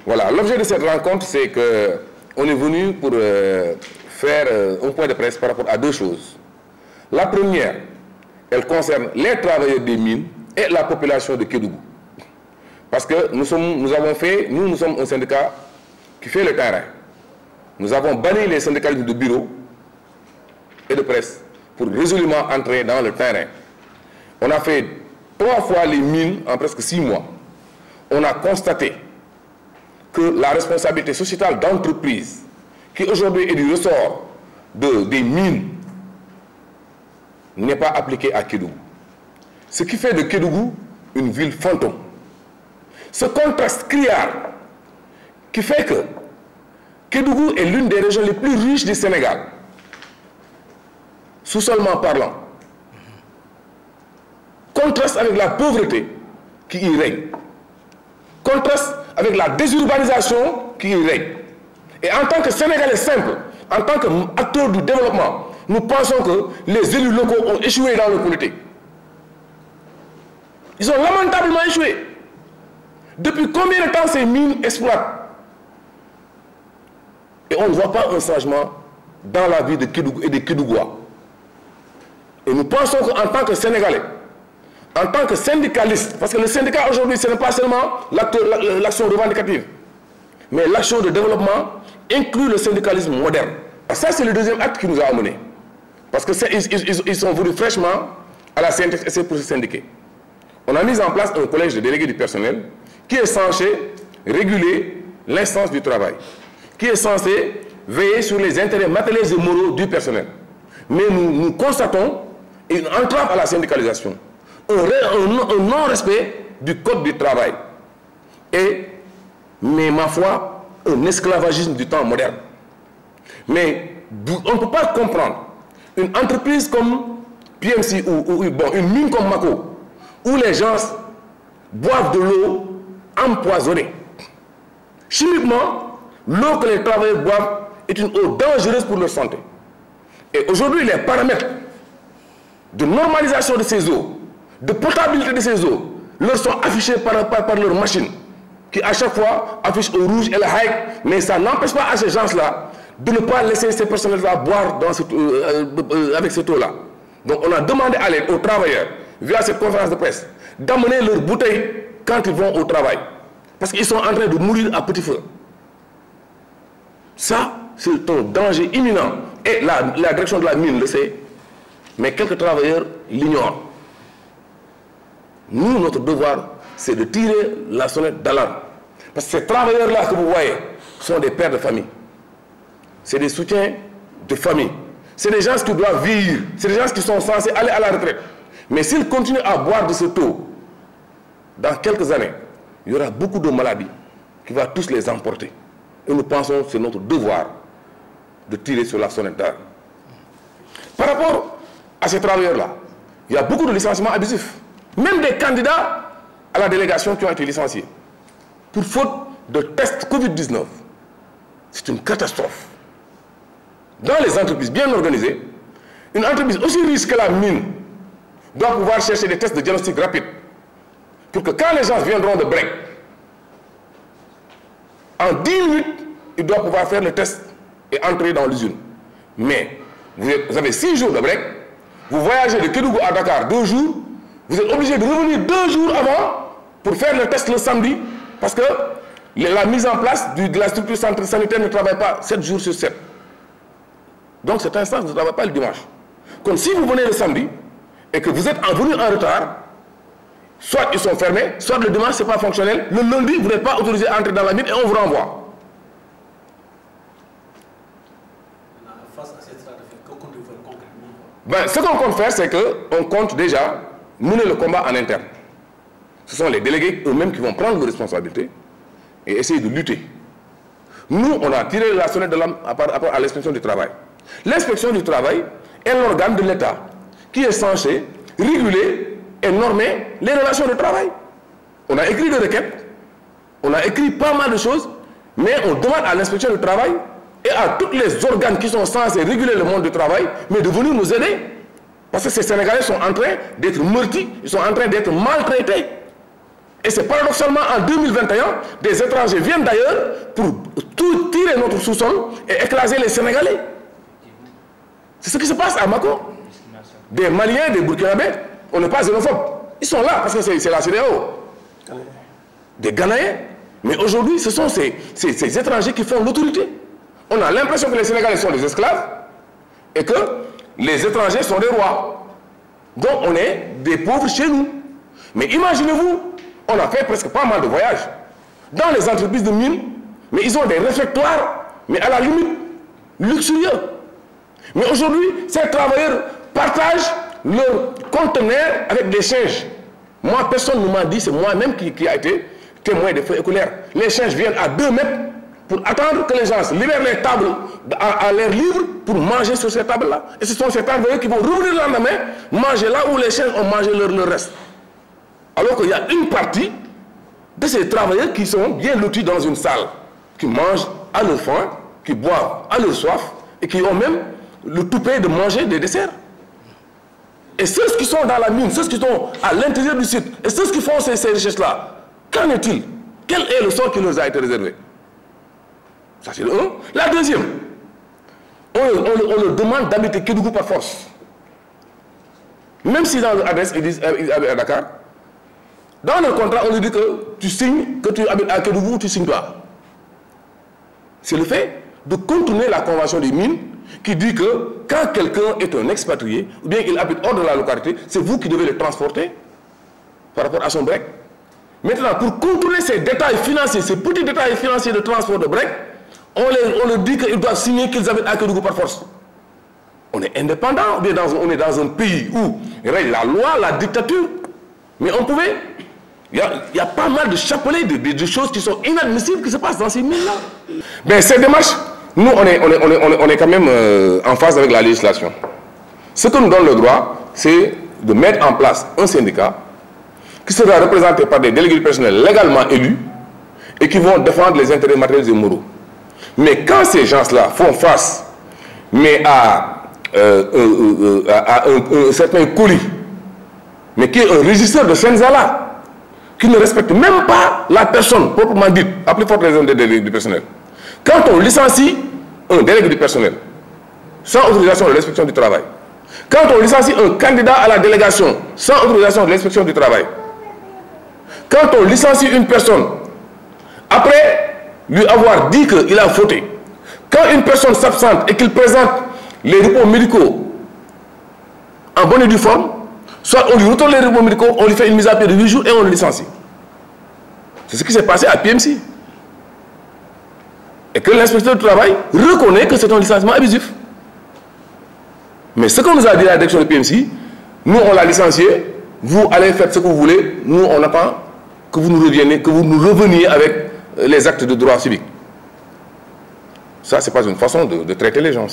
Voilà, l'objet de cette rencontre, c'est qu'on est venu pour faire un point de presse par rapport à deux choses. La première, elle concerne les travailleurs des mines et la population de Kédougou. Parce que nous sommes un syndicat qui fait le terrain. Nous avons banni les syndicalistes de bureau et de presse pour résolument entrer dans le terrain. On a fait 3 fois les mines en presque 6 mois. On a constaté que la responsabilité sociétale d'entreprise, qui aujourd'hui est du ressort des mines, n'est pas appliquée à Kédougou. Ce qui fait de Kédougou une ville fantôme. Ce contraste criard qui fait que Kédougou est l'une des régions les plus riches du Sénégal, sous-seulement parlant, contraste avec la pauvreté qui y règne, contraste avec la désurbanisation qui y règne. Et en tant que Sénégalais simple, en tant qu'acteurs du développement, nous pensons que les élus locaux ont échoué dans le politique. Ils ont lamentablement échoué. Depuis combien de temps ces mines exploitent? Et on ne voit pas un changement dans la vie de Kédougou et des Kédougois. Et nous pensons qu'en tant que Sénégalais, en tant que syndicaliste, parce que le syndicat aujourd'hui, ce n'est pas seulement l'action revendicative, mais l'action de développement inclut le syndicalisme moderne. Ça, c'est le deuxième acte qui nous a amenés. Parce qu'ils sont venus fraîchement à la CNTS pour se syndiquer. On a mis en place un collège de délégués du personnel qui est censé réguler l'instance du travail, qui est censé veiller sur les intérêts matériels et moraux du personnel. Mais nous constatons une entrave à la syndicalisation, un non-respect du code du travail mais ma foi, un esclavagisme du temps moderne. Mais on ne peut pas comprendre une entreprise comme PMC ou une mine comme Mako, où les gens boivent de l'eau empoisonnée. Chimiquement, l'eau que les travailleurs boivent est une eau dangereuse pour leur santé. Et aujourd'hui, les paramètres de normalisation de ces eaux, de potabilité de ces eaux, leur sont affichés par leur machine, qui à chaque fois affiche au rouge et le high, mais ça n'empêche pas à ces gens-là de ne pas laisser ces personnels-là boire avec cette eau-là. Donc on a demandé à l'aide aux travailleurs, via cette conférence de presse, d'amener leurs bouteilles quand ils vont au travail. Parce qu'ils sont en train de mourir à petit feu. Ça, c'est un danger imminent. Et la direction de la mine le sait, mais quelques travailleurs l'ignorent. Nous, notre devoir, c'est de tirer la sonnette d'alarme. Parce que ces travailleurs-là que vous voyez sont des pères de famille. C'est des soutiens de famille. C'est des gens qui doivent vieillir. C'est des gens qui sont censés aller à la retraite. Mais s'ils continuent à boire de ce taux, dans quelques années, il y aura beaucoup de maladies qui vont tous les emporter. Et nous pensons que c'est notre devoir de tirer sur la sonnette d'alarme. Par rapport à ces travailleurs-là, il y a beaucoup de licenciements abusifs. Même des candidats à la délégation qui ont été licenciés pour faute de tests Covid-19. C'est une catastrophe. Dans les entreprises bien organisées, une entreprise aussi riche que la mine doit pouvoir chercher des tests de diagnostic rapide pour que quand les gens viendront de break, en 10 minutes, ils doivent pouvoir faire le test et entrer dans l'usine. Mais vous avez 6 jours de break, vous voyagez de Kédougou à Dakar 2 jours, vous êtes obligé de revenir 2 jours avant pour faire le test le samedi, parce que la mise en place de la structure sanitaire ne travaille pas 7 jours sur 7. Donc cette instance ne travaille pas le dimanche. Comme si vous venez le samedi et que vous êtes venu en retard, soit ils sont fermés, soit le dimanche ce n'est pas fonctionnel, le lundi vous n'êtes pas autorisé à entrer dans la mine et on vous renvoie. Face à cette stratégie, que comptez-vous faire concrètement? Ben, ce qu'on compte faire, c'est qu'on compte déjà mener le combat en interne. Ce sont les délégués eux-mêmes qui vont prendre leurs responsabilités et essayer de lutter. Nous, on a tiré la sonnette de l'alarme par rapport à l'inspection du travail. L'inspection du travail est l'organe de l'État qui est censé réguler et normer les relations de travail. On a écrit des requêtes, on a écrit pas mal de choses, mais on demande à l'inspection du travail et à tous les organes qui sont censés réguler le monde du travail, mais de venir nous aider. Parce que ces Sénégalais sont en train d'être meurtris, ils sont en train d'être maltraités. Et c'est paradoxalement en 2021, des étrangers viennent d'ailleurs pour tout tirer notre sous-sol et écraser les Sénégalais. C'est ce qui se passe à Mako. Des Maliens, des Burkinabés, on n'est pas xénophobes. Ils sont là parce que c'est la CEDEAO. Des Ghanéens. Mais aujourd'hui, ce sont ces étrangers qui font l'autorité. On a l'impression que les Sénégalais sont des esclaves et que les étrangers sont des rois. Donc on est des pauvres chez nous. Mais imaginez-vous, on a fait presque pas mal de voyages dans les entreprises de mines, mais ils ont des réfectoires, mais à la limite, luxueux. Mais aujourd'hui, ces travailleurs partagent leurs conteneurs avec des singes. Moi, personne ne m'a dit, c'est moi-même qui a été témoin des feux écolaires. Les singes viennent à 2 mètres pour attendre que les gens libèrent les tables à l'air libre pour manger sur ces tables-là. Et ce sont ces travailleurs qui vont revenir le lendemain, manger là où les singes ont mangé leur reste. Alors qu'il y a une partie de ces travailleurs qui sont bien lotis dans une salle, qui mangent à leur faim, qui boivent à leur soif, et qui ont même le toupet de manger des desserts. Et ceux qui sont dans la mine, ceux qui sont à l'intérieur du site, et ceux qui font ces richesses-là, qu'en est-il? Quel est le sort qui leur a été réservé? Ça c'est le 1. La deuxième, on leur demande d'habiter Kédougou par force. Même si dans l'adresse ils disent à Dakar, dans le contrat on leur dit que tu signes, que tu habites à Kédougou, tu signes pas. C'est le fait de contourner la convention des mines qui dit que quand quelqu'un est un expatrié, ou bien il habite hors de la localité, c'est vous qui devez le transporter par rapport à son break. Maintenant, pour contourner ces détails financiers, ces petits détails financiers de transport de break, on leur dit qu'ils doivent signer qu'ils habitent à Kédougou par force. On est indépendant, ou bien on est dans un pays où règne la loi, la dictature. Mais on pouvait... Il y a pas mal de chapelets, de choses qui sont inadmissibles qui se passent dans ces mines-là. Mais ces démarches, nous, on est quand même en phase avec la législation. Ce que nous donne le droit, c'est de mettre en place un syndicat qui sera représenté par des délégués du personnel légalement élus et qui vont défendre les intérêts matériels et moraux. Mais quand ces gens-là font face à un certain colis, mais qui est un régisseur de Senzala, qui ne respecte même pas la personne proprement dite, à plus forte raison des délégués du personnel. Quand on licencie un délégué du personnel, sans autorisation de l'inspection du travail, quand on licencie un candidat à la délégation, sans autorisation de l'inspection du travail, quand on licencie une personne, après lui avoir dit qu'il a fauté, quand une personne s'absente et qu'il présente les repos médicaux en bonne et due forme, soit on lui retourne les repos médicaux, on lui fait une mise à pied de 8 jours et on le licencie. C'est ce qui s'est passé à PMC. Et que l'inspecteur du travail reconnaît que c'est un licenciement abusif. Mais ce qu'on nous a dit à la direction de PMC, nous on l'a licencié, vous allez faire ce que vous voulez, nous on attend que vous nous reveniez avec les actes de droit civique. Ça, ce n'est pas une façon de traiter les gens.